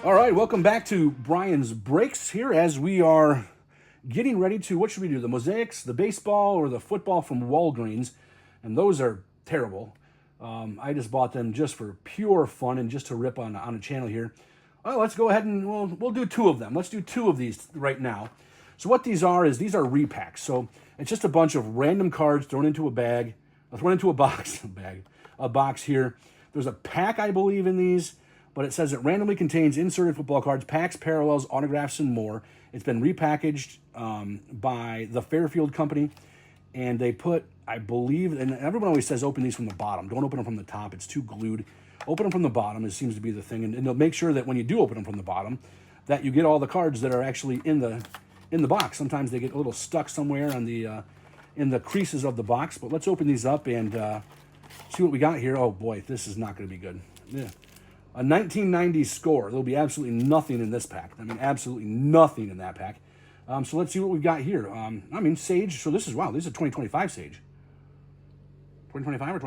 All right, welcome back to Brian's Breaks here as we are getting ready to, what should we do? The mosaics, the baseball, or the football from Walgreens? And those are terrible. I just bought them just for pure fun and just to rip on a channel here. Well, let's go ahead and we'll do two of them. Let's do two of these right now. So what these are is these are repacks. So it's just a bunch of random cards thrown into a bag, thrown into a box, a box here. There's a pack, I believe, in these, but it says it randomly contains inserted football cards, packs, parallels, autographs, and more. It's been repackaged by the Fairfield Company, and they put, I believe, and everyone always says open these from the bottom. Don't open them from the top. It's too glued. Open them from the bottom. It seems to be the thing, and they'll make sure that when you do open them from the bottom, that you get all the cards that are actually in the box. Sometimes they get a little stuck somewhere on the in the creases of the box. But let's open these up and see what we got here. Oh boy, this is not going to be good. Yeah. A 1990s score. There'll be absolutely nothing in this pack. I mean, absolutely nothing in that pack. So let's see what we've got here. I mean, Sage. So this is, wow, this is a 2025 Sage. 2025 or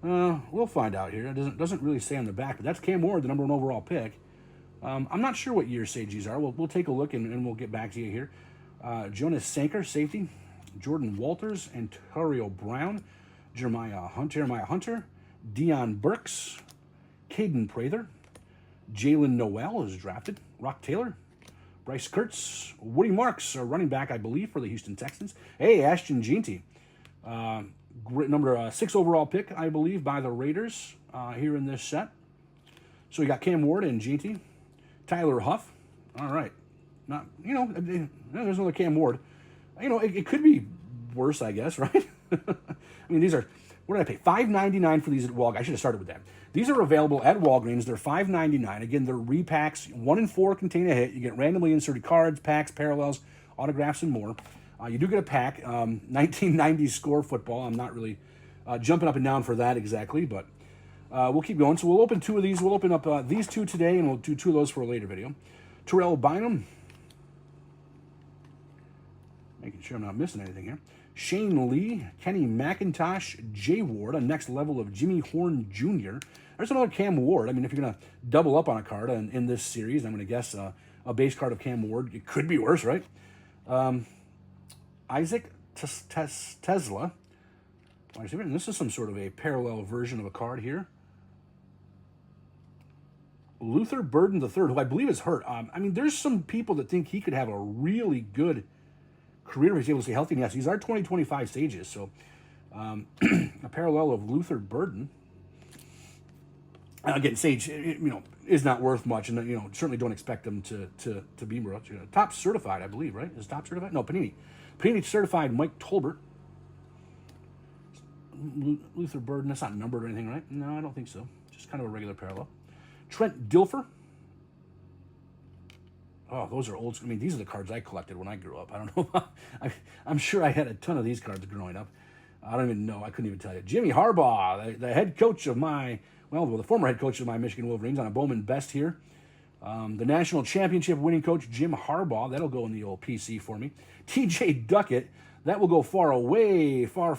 2024? We'll find out here. It doesn't really say on the back, but that's Cam Ward, the #1 overall pick. I'm not sure what year Sage these are. We'll take a look and we'll get back to you here. Jonas Sanker, safety. Jordan Walters, Antonio Brown, Jeremiah Hunter, Dion Burks, Caden Prather, Jalen Noel is drafted, Rock Taylor, Bryce Kurtz, Woody Marks, a running back, I believe, for the Houston Texans. Hey, Ashton Jeanty, number 6 overall pick, I believe, by the Raiders here in this set. So we got Cam Ward and Jeanty, Tyler Huff. All right, not there's another Cam Ward. It could be worse, I guess, right? I mean, these are. What did I pay? $5.99 for these at Walgreens. I should have started with that. These are available at Walgreens. They're $5.99. Again, they're repacks. 1 and 4 contain a hit. You get randomly inserted cards, packs, parallels, autographs, and more. You do get a pack. 1990s score football. I'm not really jumping up and down for that exactly, but we'll keep going. So we'll open 2 of these. We'll open up these 2 today, and we'll do 2 of those for a later video. Terrell Bynum. Making sure I'm not missing anything here. Shane Lee, Kenny McIntosh, Jay Ward, a next level of Jimmy Horn Jr. There's another Cam Ward. I mean, if you're going to double up on a card in this series, I'm going to guess a base card of Cam Ward. It could be worse, right? Isaac Tesla. And this is some sort of a parallel version of a card here. Luther Burden III, who I believe is hurt. I mean, there's some people that think he could have a really good career if he's able to stay healthy. And yes, these are 2025 Sages, so a parallel of Luther Burden. Again, Sage, is not worth much, and certainly don't expect them to be much. Top certified, I believe, right? Is top certified? No, Panini. Panini certified Mike Tolbert. Luther Burden, that's not numbered or anything, right? No, I don't think so. Just kind of a regular parallel. Trent Dilfer. Oh, those are old. I mean, these are the cards I collected when I grew up. I don't know. I'm sure I had a ton of these cards growing up. I don't even know. I couldn't even tell you. Jimmy Harbaugh, the head coach of the former head coach of my Michigan Wolverines, on a Bowman Best here. The national championship winning coach, Jim Harbaugh. That'll go in the old PC for me. T.J. Duckett. That will go far away from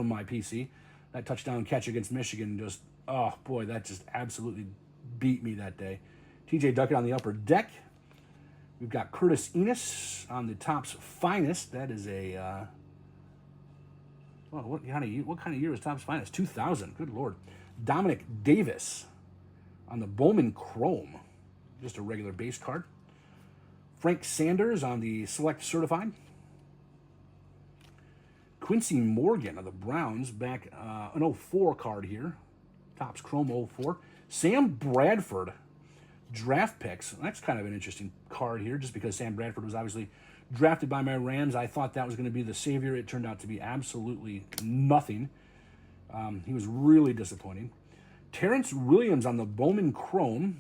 my PC. That touchdown catch against Michigan just, oh boy, that just absolutely beat me that day. T.J. Duckett on the upper deck. We've got Curtis Enos on the Topps Finest. That is a, what kind of year was Topps Finest? 2000. Good Lord. Dominic Davis on the Bowman Chrome. Just a regular base card. Frank Sanders on the Select Certified. Quincy Morgan of the Browns, back an 04 card here. Topps Chrome 04. Sam Bradford. Draft picks. That's kind of an interesting card here, just because Sam Bradford was obviously drafted by my Rams. I thought that was going to be the savior. It turned out to be absolutely nothing. He was really disappointing. Terrence Williams on the Bowman Chrome.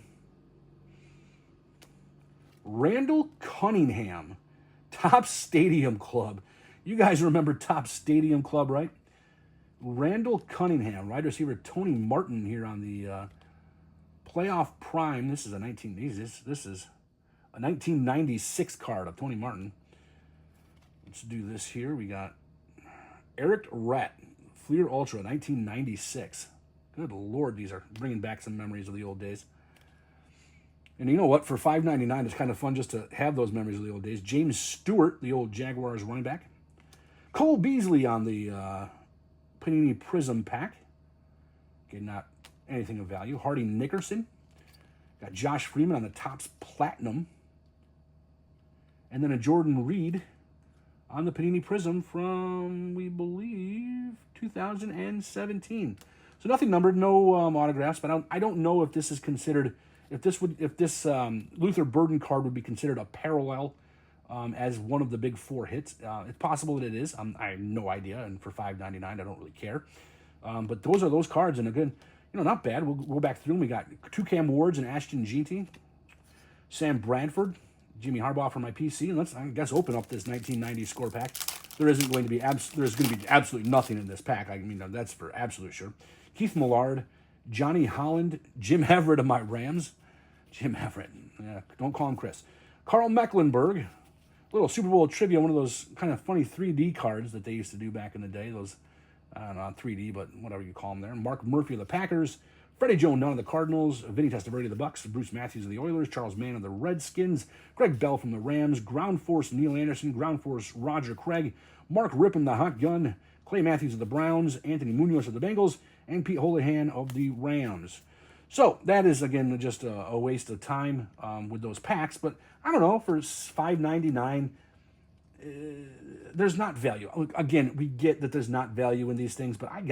Randall Cunningham, Topps Stadium Club. You guys remember Topps Stadium Club, right? Randall Cunningham, wide receiver Tony Martin here on the Playoff Prime. This is a 1996 card of Tony Martin. Let's do this here. We got Eric Rett, Fleer Ultra, 1996. Good Lord, these are bringing back some memories of the old days. And you know what? For $5.99, it's kind of fun just to have those memories of the old days. James Stewart, the old Jaguars running back. Cole Beasley on the Panini Prism pack. Again, not anything of value. Hardy Nickerson. Got Josh Freeman on the Topps Platinum. And then a Jordan Reed on the Panini Prism from, we believe, 2017. So nothing numbered, no autographs. But I don't know if this is considered, if this Luther Burden card would be considered a parallel as one of the big four hits. It's possible that it is. I have no idea. And for $5.99, I don't really care. But those are those cards, and again, not bad. We'll go back through them. We got two Cam Wards and Ashton Jeanty, Sam Bradford, Jimmy Harbaugh for my PC, and let's, I guess, open up this 1990 score pack. There's going to be absolutely nothing in this pack. I mean, that's for absolute sure. Keith Millard, Johnny Holland, Jim Everett of my Rams. Jim Everett, yeah, don't call him Chris. Carl Mecklenburg, little Super Bowl trivia, one of those kind of funny 3D cards that they used to do back in the day. Those, I don't know, not 3D, but whatever you call them there. Mark Murphy of the Packers, Freddie Joe Nunn of the Cardinals, Vinny Testaverde of the Bucks, Bruce Matthews of the Oilers, Charles Mann of the Redskins, Greg Bell from the Rams, Ground Force Neil Anderson, Ground Force Roger Craig, Mark Rippon the Hot Gun, Clay Matthews of the Browns, Anthony Munoz of the Bengals, and Pete Holohan of the Rams. So that is, again, just a waste of time with those packs. But I don't know, for $5.99, there's not value. Again, we get that there's not value in these things, but I'm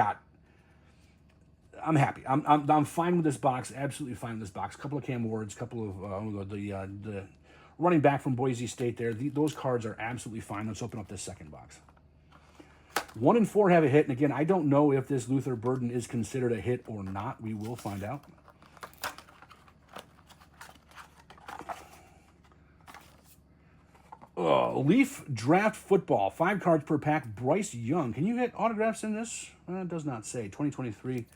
happy. I'm fine with this box. Absolutely fine with this box. A couple of Cam Wards, a couple of the running back from Boise State there. Those cards are absolutely fine. Let's open up this second box. 1 and 4 have a hit, and again, I don't know if this Luther Burden is considered a hit or not. We will find out. Leaf Draft Football, 5 cards per pack. Bryce Young. Can you hit autographs in this? It does not say. 2023.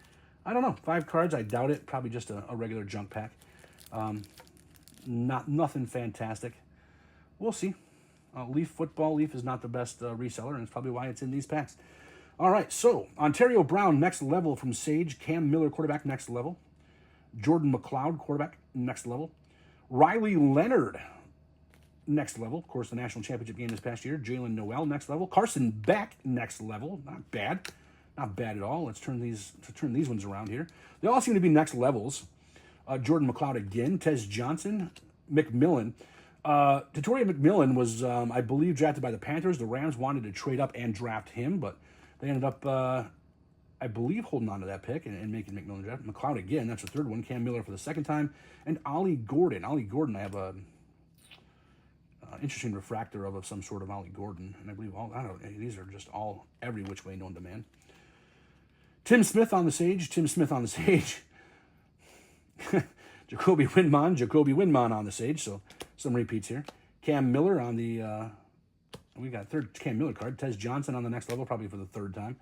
I don't know. 5 cards. I doubt it. Probably just a regular junk pack. Nothing fantastic. We'll see. Leaf Football. Leaf is not the best reseller, and it's probably why it's in these packs. All right. So Ontario Brown, next level from Sage. Cam Miller, quarterback, next level. Jordan McLeod, quarterback, next level. Riley Leonard, next level. Of course, the national championship game this past year. Jalen Noel, next level. Carson Beck, next level. Not bad. Not bad at all. Let's turn these ones around here. They all seem to be next levels. Jordan McLeod again. Tez Johnson. McMillan. Tatoria McMillan was, I believe, drafted by the Panthers. The Rams wanted to trade up and draft him, but they ended up, I believe, holding on to that pick and making McMillan draft. McLeod again. That's the third one. Cam Miller for the second time. And Ollie Gordon. Ollie Gordon, I have a interesting refractor of some sort of Ollie Gordon, and I believe these are just all every which way known to man. Tim Smith on the Sage. Jacoby Windmon on the Sage. So some repeats here. Cam Miller on the we got third Cam Miller card. Tez Johnson on the next level, probably for the third time.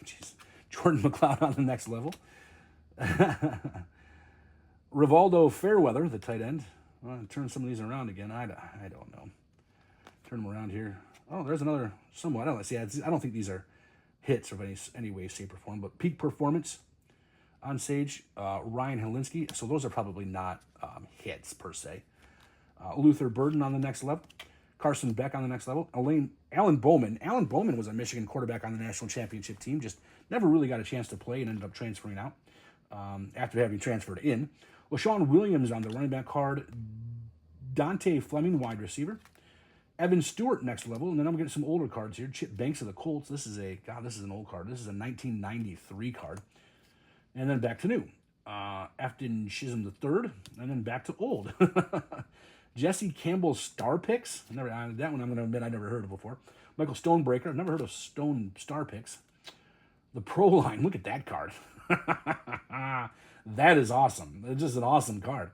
Jeez. Jordan McLeod on the next level. Rivaldo Fairweather, the tight end. Turn some of these around again. I don't know. Turn them around here. Oh, there's another somewhat. I don't think these are hits of any way, shape, or form. But Peak Performance on Sage. Ryan Helinski. So those are probably not hits per se. Luther Burden on the next level. Carson Beck on the next level. Alan Bowman. Alan Bowman was a Michigan quarterback on the national championship team. Just never really got a chance to play and ended up transferring out after having transferred in. LaShawn Williams on the running back card. Dante Fleming, wide receiver. Evan Stewart, next level. And then I'm getting some older cards here. Chip Banks of the Colts. This is an old card. This is a 1993 card. And then back to new. Afton Chisholm III. And then back to old. Jesse Campbell Star Picks. That one I'm going to admit I never heard of before. Michael Stonebreaker. I've never heard of Stone Star Picks. The Pro Line. Look at that card. That is awesome. It's just an awesome card.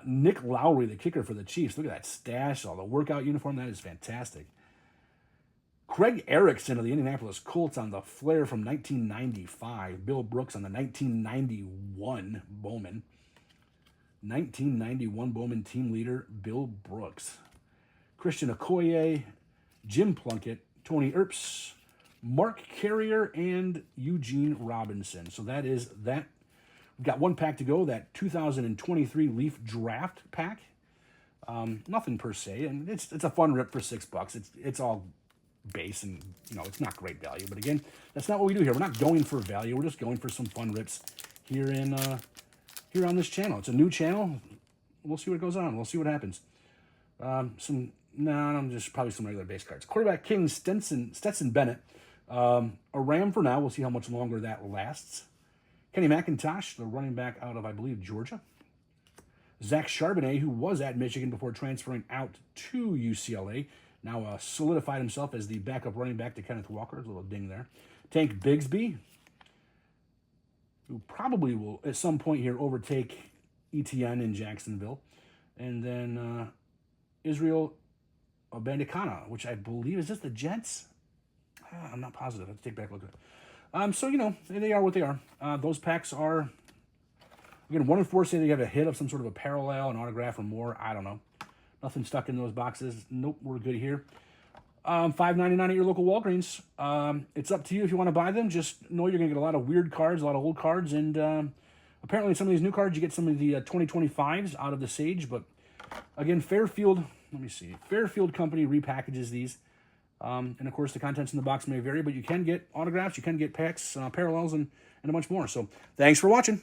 Nick Lowry, the kicker for the Chiefs. Look at that stash, all the workout uniform. That is fantastic. Craig Erickson of the Indianapolis Colts on the Flair from 1995. Bill Brooks on the 1991 Bowman. 1991 Bowman team leader, Bill Brooks. Christian Okoye, Jim Plunkett, Tony Earps, Mark Carrier, and Eugene Robinson. So that is that We've got one pack to go, that 2023 Leaf Draft pack. Nothing per se, and it's a fun rip for $6. It's all base, and it's not great value. But again, that's not what we do here. We're not going for value. We're just going for some fun rips here on this channel. It's a new channel. We'll see what goes on. We'll see what happens. Just probably some regular base cards. Quarterback King Stetson Bennett. A Ram for now. We'll see how much longer that lasts. Kenny McIntosh, the running back out of, I believe, Georgia. Zach Charbonnet, who was at Michigan before transferring out to UCLA, now solidified himself as the backup running back to Kenneth Walker. There's a little ding there. Tank Bigsby, who probably will, at some point here, overtake ETN in Jacksonville. And then Israel Bandicana, which I believe, is this the Jets? I'm not positive. I have to take back a look at it. So, they are what they are. Those packs are, again, 1 in 4 say they have a hit of some sort of a parallel, an autograph, or more. I don't know. Nothing stuck in those boxes. Nope, we're good here. $5.99 at your local Walgreens. It's up to you if you want to buy them. Just know you're going to get a lot of weird cards, a lot of old cards, and apparently some of these new cards, you get some of the 2025s out of the Sage. But again, Fairfield, let me see. Fairfield Company repackages these. And of course, the contents in the box may vary, but you can get autographs, you can get packs, parallels, and a bunch more. So thanks for watching.